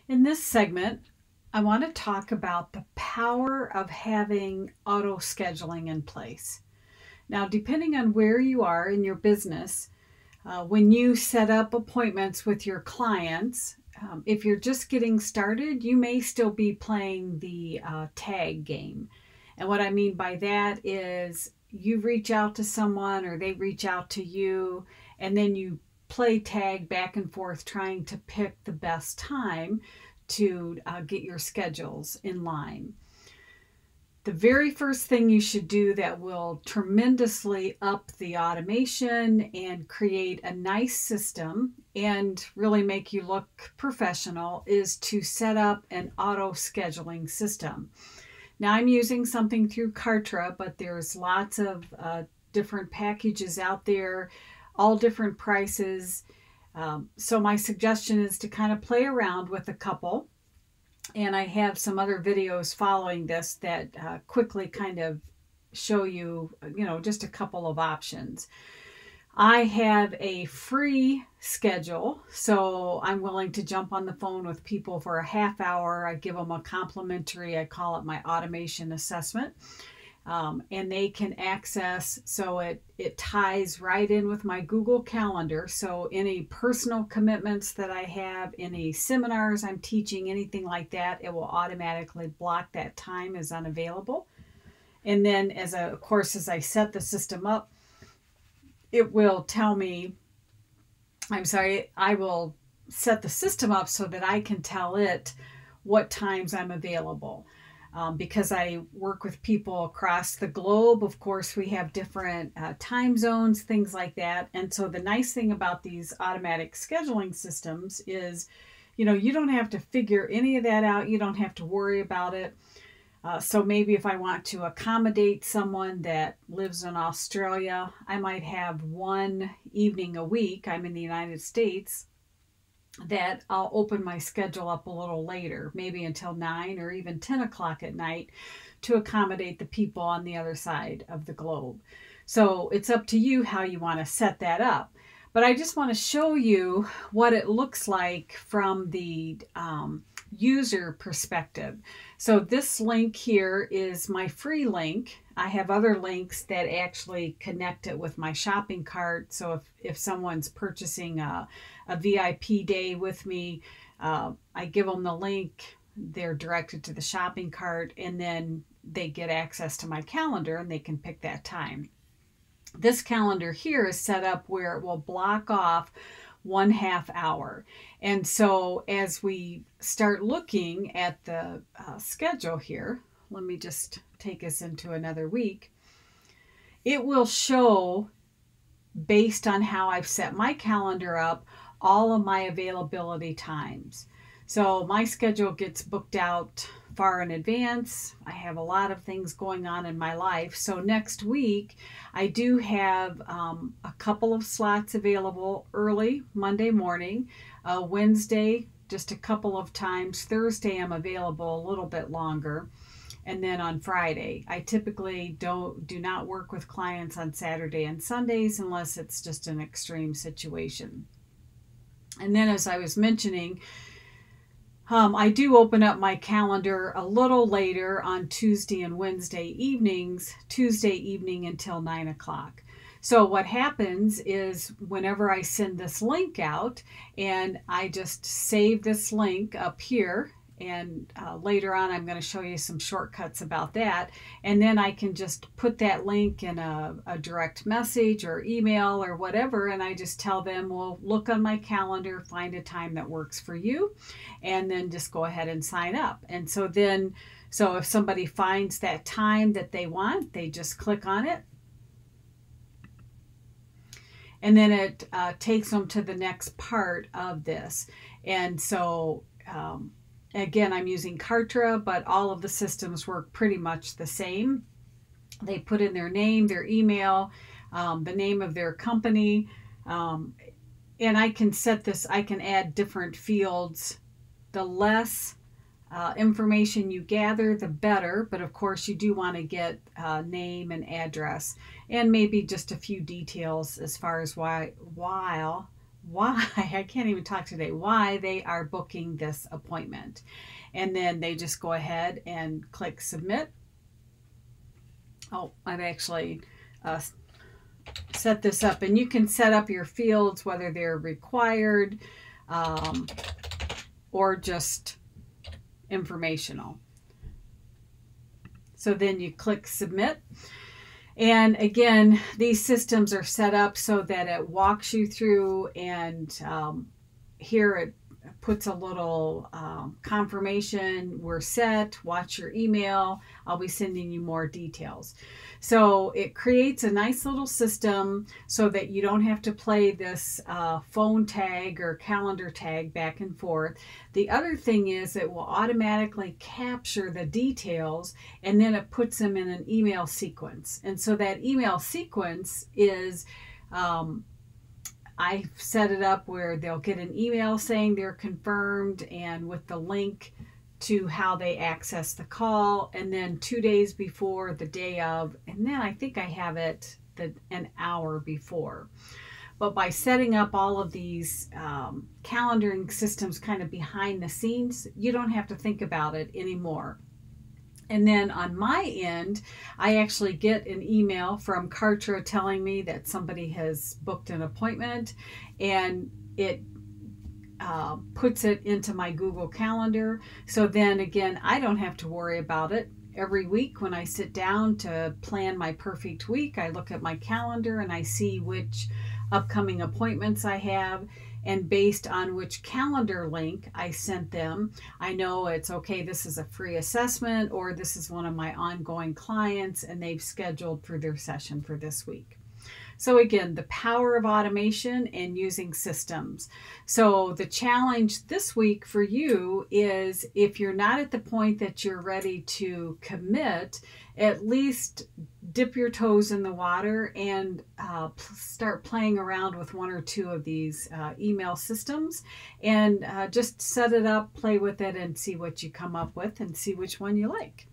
In this segment, I want to talk about the power of having auto scheduling in place. Now, depending on where you are in your business, when you set up appointments with your clients, if you're just getting started, you may still be playing the tag game. And what I mean by that is you reach out to someone or they reach out to you, and then you play tag back and forth trying to pick the best time to get your schedules in line. The very first thing you should do that will tremendously up the automation and create a nice system and really make you look professional is to set up an auto scheduling system. Now, I'm using something through Kartra, but there's lots of different packages out there, all different prices. So my suggestion is to kind of play around with a couple. And I have some other videos following this that quickly kind of show you, just a couple of options. I have a free schedule, so I'm willing to jump on the phone with people for a half hour. I give them a complimentary, I call it my automation assessment. And they can access, so it ties right in with my Google Calendar. So any personal commitments that I have, any seminars I'm teaching, anything like that, it will automatically block that time as unavailable. And then of course, as I set the system up, it will tell me, I will set the system up so that I can tell it what times I'm available. Because I work with people across the globe, of course, we have different time zones, things like that. And so the nice thing about these automatic scheduling systems is, you don't have to figure any of that out. You don't have to worry about it. So maybe if I want to accommodate someone that lives in Australia, I might have one evening a week, I'm in the United States, that I'll open my schedule up a little later, maybe until 9 or even 10 o'clock at night, to accommodate the people on the other side of the globe. So it's up to you how you want to set that up. But I just want to show you what it looks like from the user perspective. So this link here is my free link. I have other links that actually connect it with my shopping cart. So if someone's purchasing a VIP day with me, I give them the link, they're directed to the shopping cart, and then they get access to my calendar and they can pick that time. This calendar here is set up where it will block off 1/2 hour. And so as we start looking at the schedule here, let me just take us into another week. It will show, based on how I've set my calendar up, all of my availability times. So my schedule gets booked out far in advance. I have a lot of things going on in my life. So next week, I do have a couple of slots available early, Monday morning, Wednesday, just a couple of times. Thursday, I'm available a little bit longer. And then on Friday, I typically do not work with clients on Saturday and Sundays unless it's just an extreme situation. And then, as I was mentioning, I do open up my calendar a little later on Tuesday and Wednesday evenings, Tuesday evening until 9 o'clock. So what happens is whenever I send this link out, and I just save this link up here, and later on I'm going to show you some shortcuts about that, and then I can just put that link in a direct message or email or whatever, and I just tell them, well, look on my calendar, find a time that works for you, and then just go ahead and sign up. And so if somebody finds that time that they want, they just click on it, and then it takes them to the next part of this. And so again, I'm using Kartra, but all of the systems work pretty much the same. They put in their name, their email, the name of their company, and I can set this, I can add different fields. The less information you gather, the better, but of course you do want to get name and address, and maybe just a few details as far as why, I can't even talk today, why they are booking this appointment. And then they just go ahead and click submit. Oh, I've actually set this up, and you can set up your fields, whether they're required or just informational. So then you click submit. And again, these systems are set up so that it walks you through, and here it puts a little confirmation, we're set, watch your email, I'll be sending you more details. So it creates a nice little system so that you don't have to play this phone tag or calendar tag back and forth. The other thing is it will automatically capture the details, and then it puts them in an email sequence. And so that email sequence is I've set it up where they'll get an email saying they're confirmed and with the link to how they access the call, and then 2 days before, the day of, and then I think I have it an hour before. But by setting up all of these calendaring systems kind of behind the scenes, you don't have to think about it anymore. And then on my end, I actually get an email from Kartra telling me that somebody has booked an appointment, and it puts it into my Google Calendar. So then again, I don't have to worry about it. Every week when I sit down to plan my perfect week, I look at my calendar and I see which upcoming appointments I have, and based on which calendar link I sent them, I know it's okay, this is a free assessment, or this is one of my ongoing clients and they've scheduled for their session for this week. So again, the power of automation and using systems. So the challenge this week for you is, if you're not at the point that you're ready to commit, at least dip your toes in the water and start playing around with one or two of these email systems, and just set it up, play with it, and see what you come up with and see which one you like.